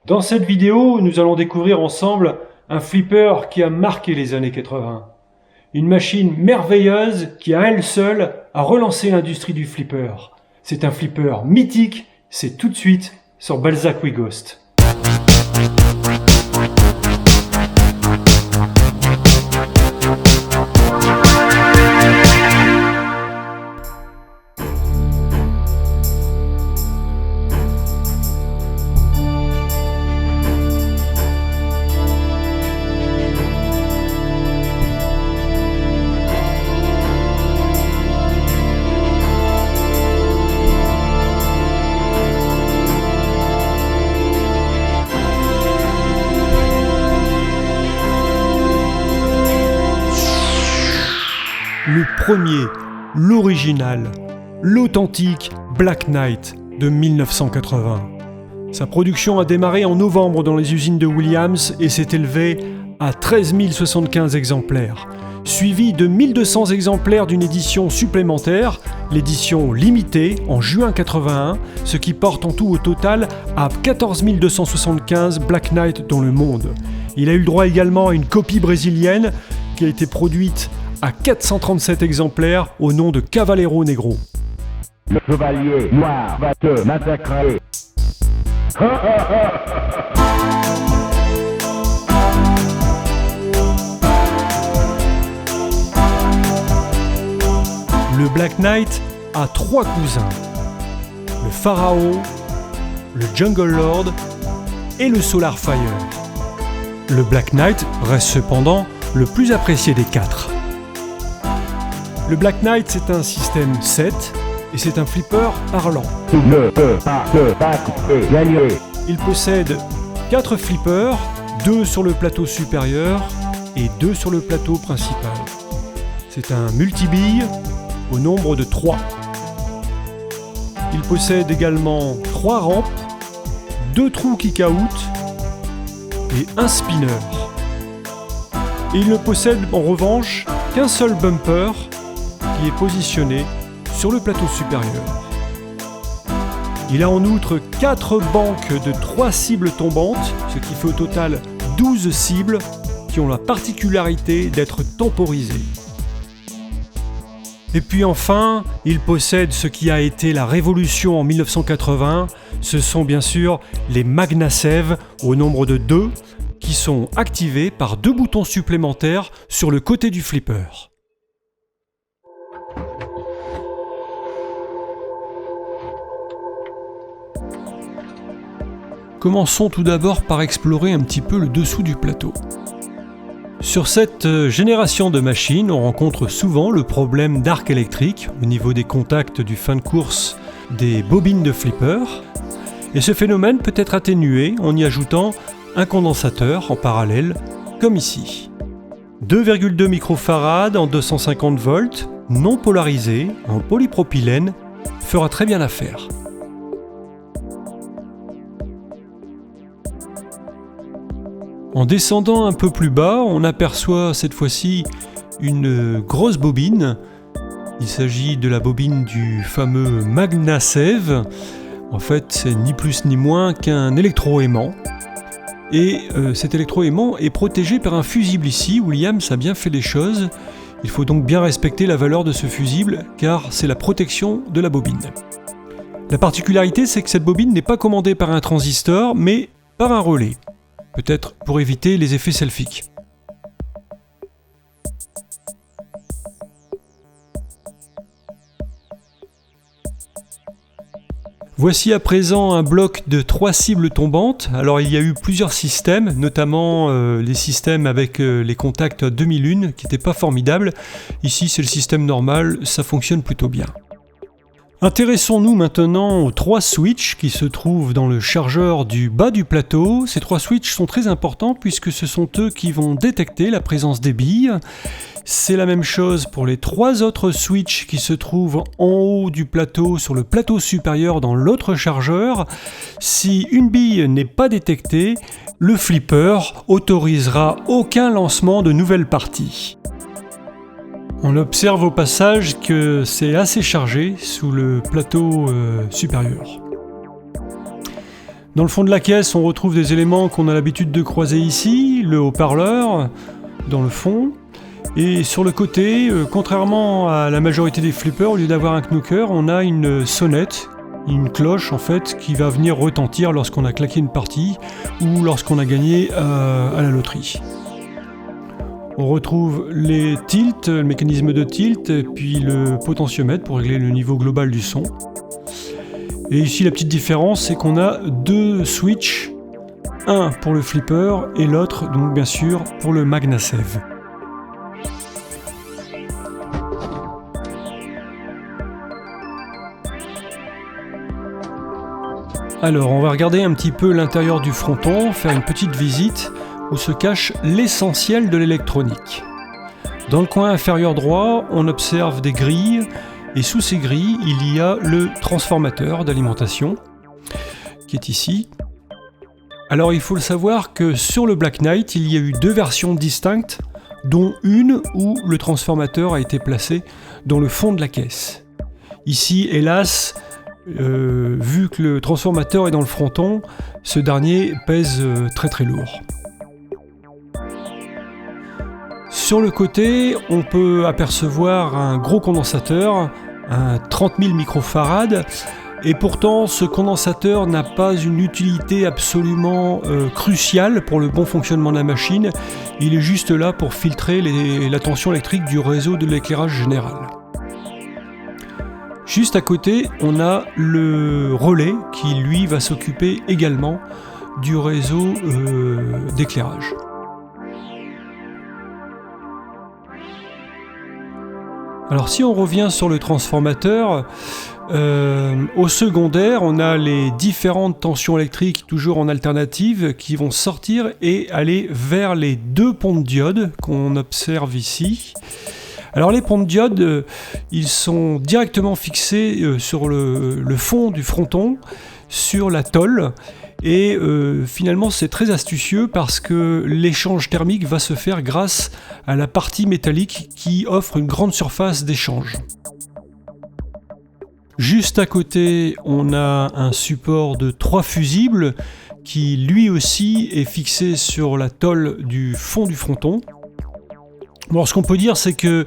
Dans cette vidéo, nous allons découvrir ensemble un flipper qui a marqué les années 80. Une machine merveilleuse qui à elle seule a relancé l'industrie du flipper. C'est un flipper mythique, c'est tout de suite sur Balzac We Ghost. Le premier, l'original, l'authentique Black Knight de 1980. Sa production a démarré en novembre dans les usines de Williams et s'est élevée à 13 075 exemplaires, suivi de 1200 exemplaires d'une édition supplémentaire, l'édition limitée en juin 81, ce qui porte en tout au total à 14 275 Black Knight dans le monde. Il a eu le droit également à une copie brésilienne qui a été produite à 437 exemplaires au nom de Cavaleiro Negro. Le chevalier noir va te massacrer. Le Black Knight a 3 cousins, le Pharaon, le Jungle Lord et le Solar Fire. Le Black Knight reste cependant le plus apprécié des 4. Le Black Knight, c'est un système 7 et c'est un flipper parlant. Tu ne peux pas te battre et gagner. Il possède 4 flippers, 2 sur le plateau supérieur et 2 sur le plateau principal. C'est un multibille au nombre de 3. Il possède également 3 rampes, 2 trous kick-out et un spinner. Et il ne possède en revanche qu'un seul bumper qui est positionné sur le plateau supérieur. Il a en outre 4 banques de 3 cibles tombantes, ce qui fait au total 12 cibles qui ont la particularité d'être temporisées. Et puis enfin, il possède ce qui a été la révolution en 1980, ce sont bien sûr les MagnaSave au nombre de 2, qui sont activés par 2 boutons supplémentaires sur le côté du flipper. Commençons tout d'abord par explorer un petit peu le dessous du plateau. Sur cette génération de machines, on rencontre souvent le problème d'arc électrique au niveau des contacts du fin de course des bobines de flipper. Et ce phénomène peut être atténué en y ajoutant un condensateur en parallèle, comme ici. 2,2 microfarads en 250 volts, non polarisé, en polypropylène, fera très bien l'affaire. En descendant un peu plus bas, on aperçoit cette fois-ci une grosse bobine. Il s'agit de la bobine du fameux MagnaSave. En fait, c'est ni plus ni moins qu'un électroaimant. Et cet électroaimant est protégé par un fusible ici. Williams a bien fait les choses. Il faut donc bien respecter la valeur de ce fusible, car c'est la protection de la bobine. La particularité, c'est que cette bobine n'est pas commandée par un transistor, mais par un relais. Peut-être pour éviter les effets selfiques. Voici à présent un bloc de 3 cibles tombantes. Alors il y a eu plusieurs systèmes, notamment les systèmes avec les contacts 2001 qui n'étaient pas formidables. Ici c'est le système normal, ça fonctionne plutôt bien. Intéressons-nous maintenant aux 3 switches qui se trouvent dans le chargeur du bas du plateau. Ces 3 switches sont très importants puisque ce sont eux qui vont détecter la présence des billes. C'est la même chose pour les 3 autres switches qui se trouvent en haut du plateau, sur le plateau supérieur dans l'autre chargeur. Si une bille n'est pas détectée, le flipper autorisera aucun lancement de nouvelles parties. On observe au passage que c'est assez chargé sous le plateau supérieur. Dans le fond de la caisse, on retrouve des éléments qu'on a l'habitude de croiser ici, le haut-parleur, dans le fond. Et sur le côté, contrairement à la majorité des flippers, au lieu d'avoir un knooker, on a une sonnette, une cloche en fait, qui va venir retentir lorsqu'on a claqué une partie ou lorsqu'on a gagné à la loterie. On retrouve les tilts, le mécanisme de tilt, et puis le potentiomètre pour régler le niveau global du son. Et ici la petite différence, c'est qu'on a deux switches, un pour le flipper et l'autre donc bien sûr pour le MagnaSave. Alors on va regarder un petit peu l'intérieur du fronton, faire une petite visite où se cache l'essentiel de l'électronique. Dans le coin inférieur droit, on observe des grilles, et sous ces grilles, il y a le transformateur d'alimentation, qui est ici. Alors il faut le savoir que sur le Black Knight, il y a eu deux versions distinctes, dont une où le transformateur a été placé dans le fond de la caisse. Ici, hélas, vu que le transformateur est dans le fronton, ce dernier pèse très très lourd. Sur le côté, on peut apercevoir un gros condensateur, un 30 000 microfarad, et pourtant ce condensateur n'a pas une utilité absolument cruciale pour le bon fonctionnement de la machine. Il est juste là pour filtrer la tension électrique du réseau de l'éclairage général. Juste à côté, on a le relais qui lui va s'occuper également du réseau d'éclairage. Alors si on revient sur le transformateur, au secondaire, on a les différentes tensions électriques toujours en alternative qui vont sortir et aller vers les deux ponts de diode qu'on observe ici. Alors les ponts de diode, ils sont directement fixés sur le fond du fronton, sur la tôle, et finalement c'est très astucieux parce que l'échange thermique va se faire grâce à la partie métallique qui offre une grande surface d'échange. Juste à côté, on a un support de 3 fusibles qui lui aussi est fixé sur la tôle du fond du fronton. Bon, ce qu'on peut dire, c'est que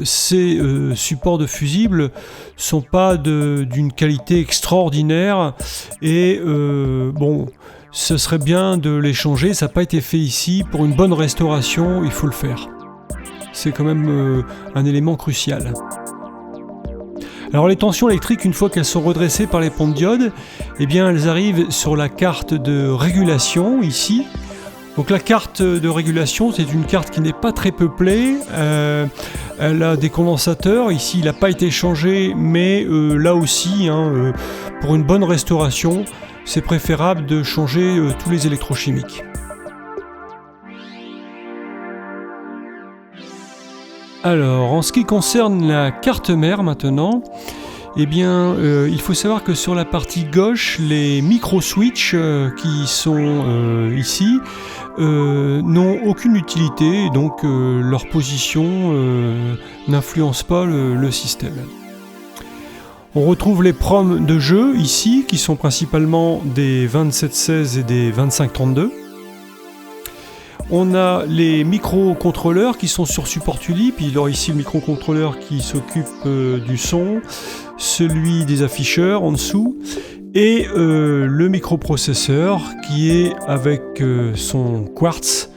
ces supports de fusibles sont pas d'une qualité extraordinaire et bon, ce serait bien de les changer. Ça n'a pas été fait ici. Pour une bonne restauration, il faut le faire. C'est quand même un élément crucial. Alors les tensions électriques, une fois qu'elles sont redressées par les ponts de diode, eh bien elles arrivent sur la carte de régulation ici. Donc la carte de régulation, c'est une carte qui n'est pas très peuplée, elle a des condensateurs, ici il n'a pas été changé, mais là aussi, pour une bonne restauration, c'est préférable de changer tous les électrochimiques. Alors, en ce qui concerne la carte mère maintenant, eh bien, il faut savoir que sur la partie gauche, les micro-switches qui sont ici n'ont aucune utilité, et donc leur position n'influence pas le système. On retrouve les proms de jeu ici, qui sont principalement des 2716 et des 2532. On a les microcontrôleurs qui sont sur support Tuli, puis alors ici le microcontrôleur qui s'occupe du son, celui des afficheurs en dessous, et le microprocesseur qui est avec son quartz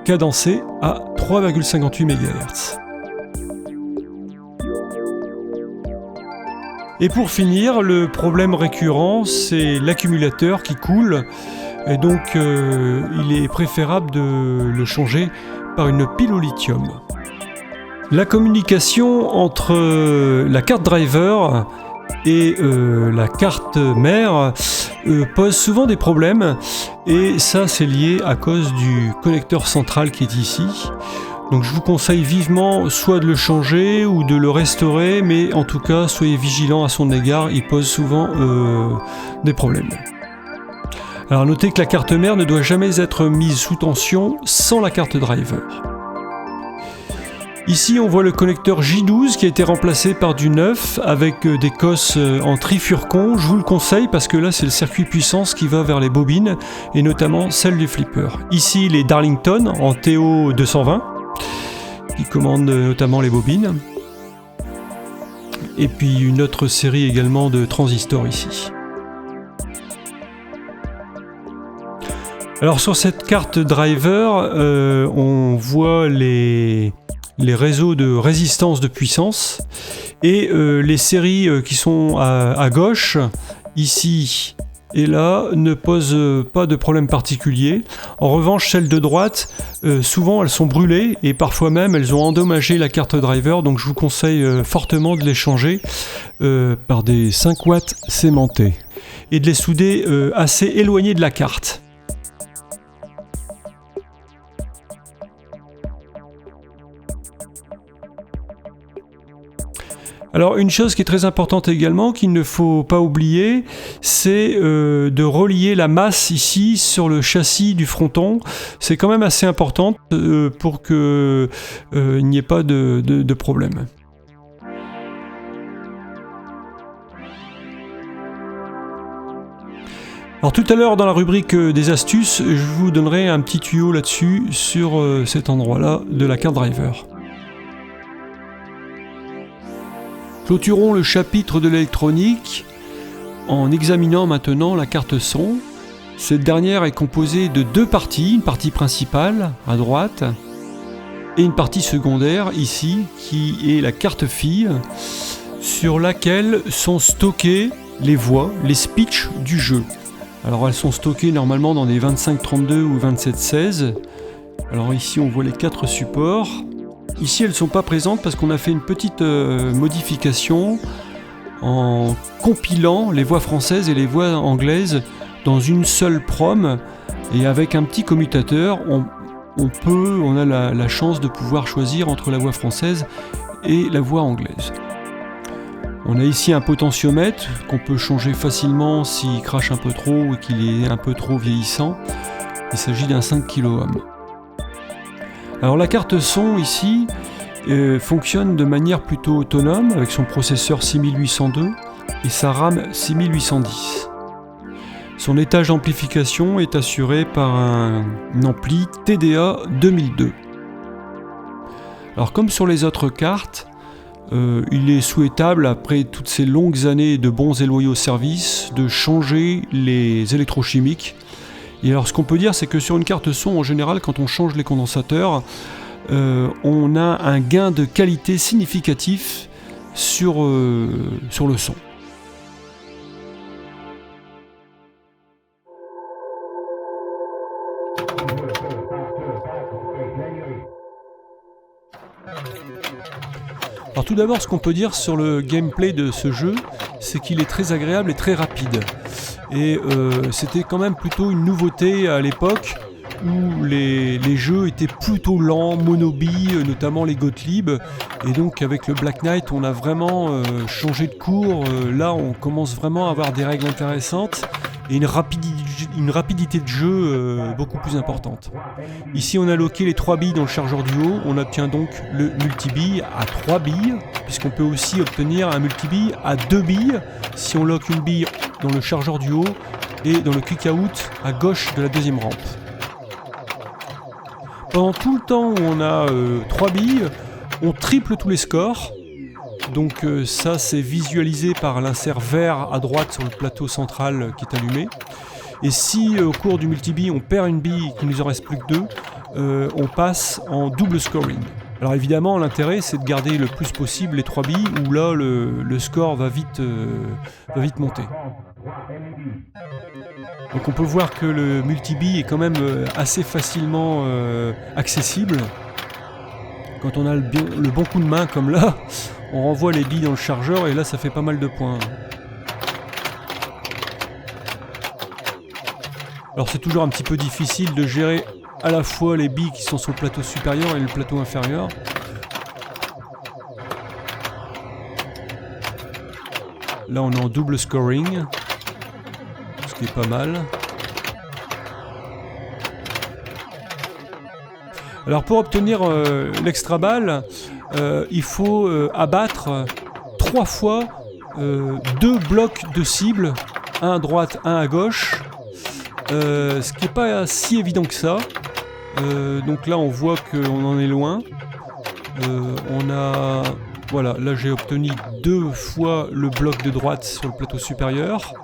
cadencé à 3,58 MHz. Et pour finir, le problème récurrent, c'est l'accumulateur qui coule. Et donc il est préférable de le changer par une pile au lithium. La communication entre la carte driver et la carte mère pose souvent des problèmes, et ça c'est lié à cause du connecteur central qui est ici. Donc je vous conseille vivement soit de le changer ou de le restaurer, mais en tout cas soyez vigilants à son égard, il pose souvent des problèmes. Alors notez que la carte mère ne doit jamais être mise sous tension sans la carte driver. Ici, on voit le connecteur J12 qui a été remplacé par du 9 avec des cosses en trifurcon. Je vous le conseille parce que là, c'est le circuit puissance qui va vers les bobines et notamment celle du flipper. Ici, les Darlington en TO 220 qui commandent notamment les bobines. Et puis une autre série également de transistors ici. Alors sur cette carte driver, on voit les réseaux de résistance de puissance et les séries qui sont à gauche, ici et là, ne posent pas de problème particulier. En revanche, celles de droite, souvent elles sont brûlées et parfois même elles ont endommagé la carte driver, donc je vous conseille fortement de les changer par des 5 watts sémentés et de les souder assez éloignés de la carte. Alors une chose qui est très importante également, qu'il ne faut pas oublier, c'est de relier la masse ici sur le châssis du fronton. C'est quand même assez important pour qu'il n'y ait pas de problème. Alors tout à l'heure dans la rubrique des astuces, je vous donnerai un petit tuyau là-dessus sur cet endroit-là de la carte driver. Clôturons le chapitre de l'électronique en examinant maintenant la carte son. Cette dernière est composée de deux parties, une partie principale à droite et une partie secondaire ici qui est la carte fille sur laquelle sont stockées les voix, les speeches du jeu. Alors elles sont stockées normalement dans des 2532 ou 2716. Alors ici on voit les 4 supports. Ici, elles ne sont pas présentes parce qu'on a fait une petite modification en compilant les voix françaises et les voix anglaises dans une seule prom. Et avec un petit commutateur, on a la chance de pouvoir choisir entre la voix française et la voix anglaise. On a ici un potentiomètre qu'on peut changer facilement s'il crache un peu trop et qu'il est un peu trop vieillissant. Il s'agit d'un 5 kΩ. Alors la carte son ici fonctionne de manière plutôt autonome avec son processeur 6802 et sa RAM 6810. Son étage d'amplification est assuré par un ampli TDA 2002. Alors comme sur les autres cartes, il est souhaitable après toutes ces longues années de bons et loyaux services de changer les électrochimiques. Et alors ce qu'on peut dire, c'est que sur une carte son, en général, quand on change les condensateurs, on a un gain de qualité significatif sur le son. Alors tout d'abord, ce qu'on peut dire sur le gameplay de ce jeu, c'est qu'il est très agréable et très rapide. Et c'était quand même plutôt une nouveauté à l'époque où les jeux étaient plutôt lents, monobilles, notamment les Gottlieb. Et donc avec le Black Knight, on a vraiment changé de cours. Là, on commence vraiment à avoir des règles intéressantes et une rapidité de jeu beaucoup plus importante. Ici, on a loqué les 3 billes dans le chargeur du haut. On obtient donc le multibille à 3 billes, puisqu'on peut aussi obtenir un multibille à 2 billes si on loque une bille dans le chargeur du haut et dans le quick out à gauche de la deuxième rampe. Pendant tout le temps où on a 3 billes, on triple tous les scores. Donc ça c'est visualisé par l'insert vert à droite sur le plateau central qui est allumé. Et si au cours du multibille on perd une bille et qu'il nous en reste plus que 2, on passe en double scoring. Alors évidemment l'intérêt c'est de garder le plus possible les 3 billes où là le score va vite monter. Donc on peut voir que le multibille est quand même assez facilement accessible. Quand on a le bon coup de main comme là, on renvoie les billes dans le chargeur et là ça fait pas mal de points. Alors c'est toujours un petit peu difficile de gérer à la fois les billes qui sont sur le plateau supérieur et le plateau inférieur. Là on est en double scoring, ce qui est pas mal. Alors pour obtenir l'extra balle, il faut abattre 3 fois 2 blocs de cible, un à droite, un à gauche, ce qui n'est pas si évident que ça. Donc là on voit qu'on en est loin. On a... Voilà, là j'ai obtenu 2 fois le bloc de droite sur le plateau supérieur.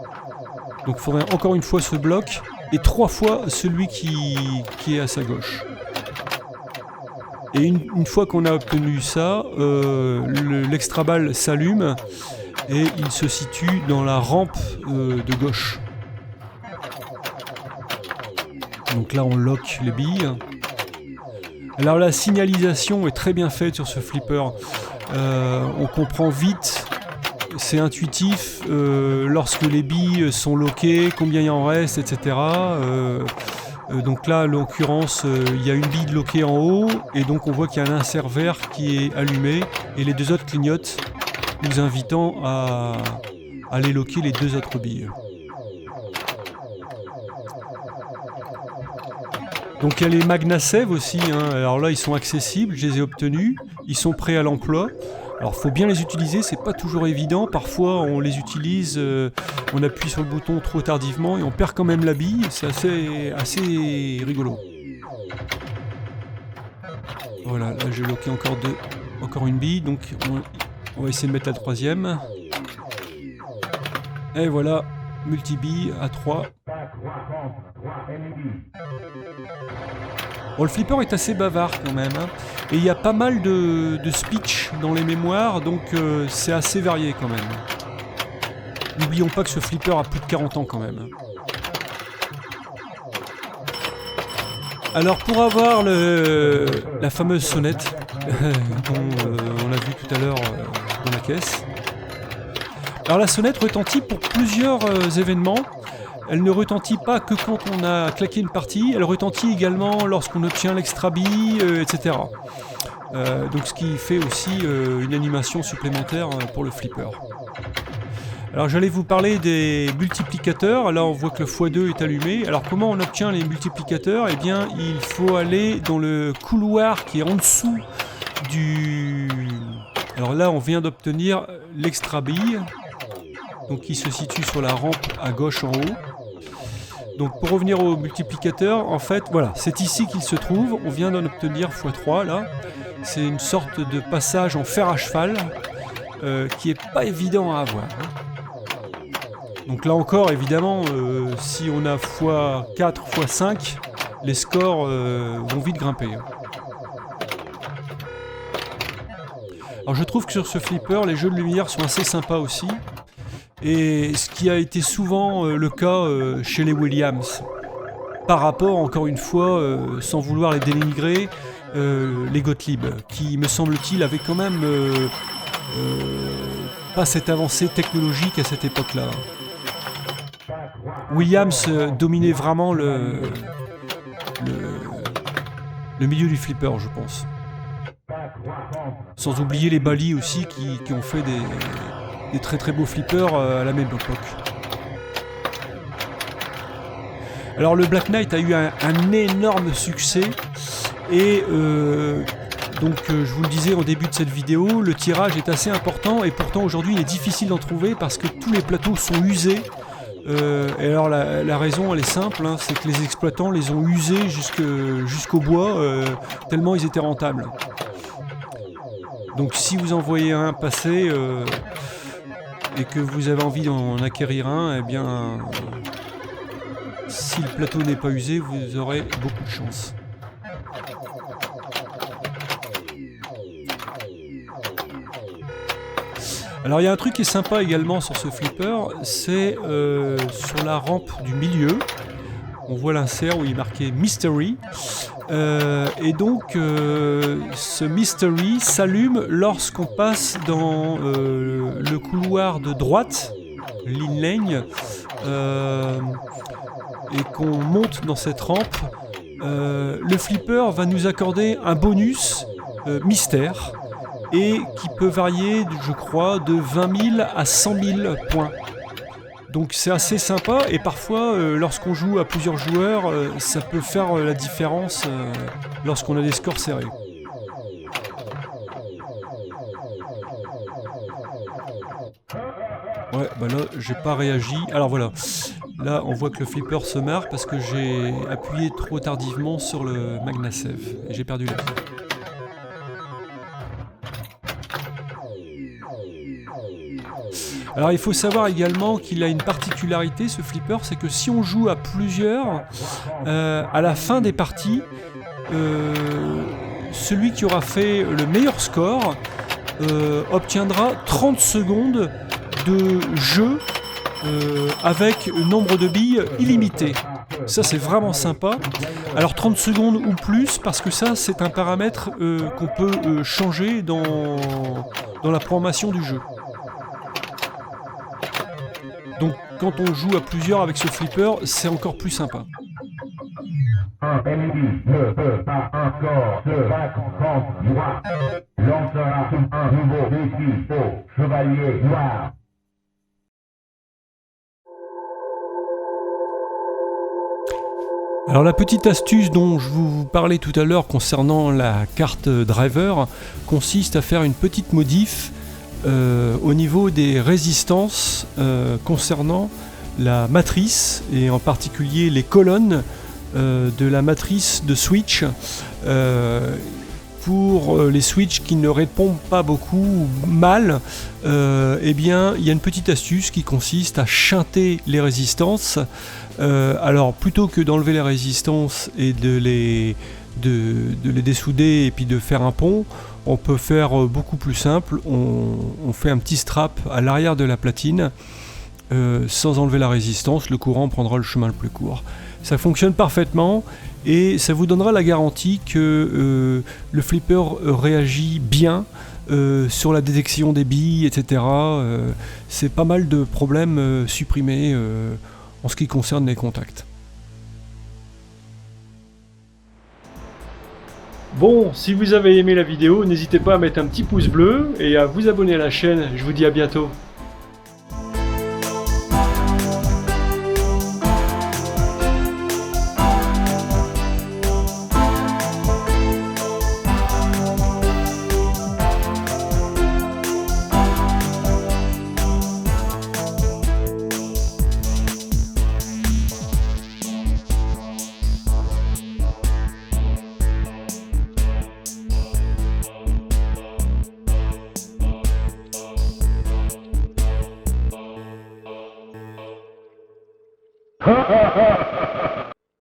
Donc il faudrait encore une fois ce bloc et 3 fois celui qui est à sa gauche. Et une fois qu'on a obtenu ça, l'extra balle s'allume et il se situe dans la rampe de gauche. Donc là on lock les billes. Alors la signalisation est très bien faite sur ce flipper. On comprend vite, c'est intuitif, lorsque les billes sont lockées, combien il en reste, etc. Donc là, en l'occurrence, il y a une bille lockée en haut, et donc on voit qu'il y a un insert vert qui est allumé, et les 2 autres clignotent, nous invitant à aller locker les 2 autres billes. Donc il y a les MagnaSave aussi, hein. Alors là ils sont accessibles, je les ai obtenus, ils sont prêts à l'emploi. Alors il faut bien les utiliser, c'est pas toujours évident, parfois on les utilise, on appuie sur le bouton trop tardivement et on perd quand même la bille, c'est assez rigolo. Voilà, là j'ai locké encore une bille, donc on va essayer de mettre la 3e. Et voilà, multi-bille à 3. Bon, le flipper est assez bavard quand même, hein. Et il y a pas mal de speech dans les mémoires, donc c'est assez varié quand même. N'oublions pas que ce flipper a plus de 40 ans quand même. Alors pour avoir la fameuse sonnette dont on a vu tout à l'heure dans la caisse. Alors la sonnette retentit pour plusieurs événements. Elle ne retentit pas que quand on a claqué une partie, elle retentit également lorsqu'on obtient l'extra bille, etc. Donc ce qui fait aussi une animation supplémentaire pour le flipper. Alors j'allais vous parler des multiplicateurs. Là on voit que le x2 est allumé. Alors comment on obtient les multiplicateurs? Eh bien il faut aller dans le couloir qui est en dessous du... Alors là on vient d'obtenir l'extra bille, donc qui se situe sur la rampe à gauche en haut. Donc pour revenir au multiplicateur, en fait, voilà, c'est ici qu'il se trouve. On vient d'en obtenir x3 là. C'est une sorte de passage en fer à cheval qui est pas évident à avoir. Donc là encore, évidemment, si on a x4, x5, les scores vont vite grimper. Alors je trouve que sur ce flipper, les jeux de lumière sont assez sympas aussi. Et ce qui a été souvent le cas chez les Williams. Par rapport, encore une fois, sans vouloir les dénigrer, les Gottlieb, qui, me semble-t-il, avaient quand même pas cette avancée technologique à cette époque-là. Williams dominait vraiment le milieu du flipper, je pense. Sans oublier les Bally aussi, qui ont fait des très très beaux flippers à la même époque. Alors le Black Knight a eu un énorme succès et donc je vous le disais en début de cette vidéo, le tirage est assez important et pourtant aujourd'hui il est difficile d'en trouver parce que tous les plateaux sont usés. Et alors la raison elle est simple, hein, c'est que les exploitants les ont usés jusqu'au bois tellement ils étaient rentables. Donc si vous en voyez un passer et que vous avez envie d'en acquérir un, eh bien si le plateau n'est pas usé, vous aurez beaucoup de chance. Alors il y a un truc qui est sympa également sur ce flipper, c'est sur la rampe du milieu. On voit l'insert où il est marqué Mystery. Et donc ce Mystery s'allume lorsqu'on passe dans le couloir de droite, l'inlane, et qu'on monte dans cette rampe. Le flipper va nous accorder un bonus mystère et qui peut varier, je crois, de 20 000 à 100 000 points. Donc c'est assez sympa et parfois lorsqu'on joue à plusieurs joueurs ça peut faire la différence lorsqu'on a des scores serrés. Ouais, bah là, j'ai pas réagi. Alors voilà, là, on voit que le flipper se marre parce que j'ai appuyé trop tardivement sur le MagnaSave et j'ai perdu la clé. Alors il faut savoir également qu'il a une particularité, ce flipper, c'est que si on joue à plusieurs, à la fin des parties, celui qui aura fait le meilleur score obtiendra 30 secondes de jeu avec nombre de billes illimité. Ça c'est vraiment sympa. Alors 30 secondes ou plus, parce que ça c'est un paramètre qu'on peut changer dans la programmation du jeu. Donc quand on joue à plusieurs avec ce flipper, c'est encore plus sympa. Un ennemi ne peut pas encore se battre contre moi. Lancera un nouveau défi au chevalier noir. Alors la petite astuce dont je vous parlais tout à l'heure concernant la carte driver consiste à faire une petite modif au niveau des résistances concernant la matrice et en particulier les colonnes de la matrice de switch pour les switches qui ne répondent pas beaucoup ou mal, eh bien il y a une petite astuce qui consiste à shunter les résistances. Alors plutôt que d'enlever les résistances et de les dessouder et puis de faire un pont, on peut faire beaucoup plus simple. On fait un petit strap à l'arrière de la platine sans enlever la résistance, le courant prendra le chemin le plus court. Ça fonctionne parfaitement et ça vous donnera la garantie que le flipper réagit bien sur la détection des billes, etc. C'est pas mal de problèmes supprimés en ce qui concerne les contacts. Bon, si vous avez aimé la vidéo, n'hésitez pas à mettre un petit pouce bleu et à vous abonner à la chaîne. Je vous dis à bientôt. Ha ha ha ha ha!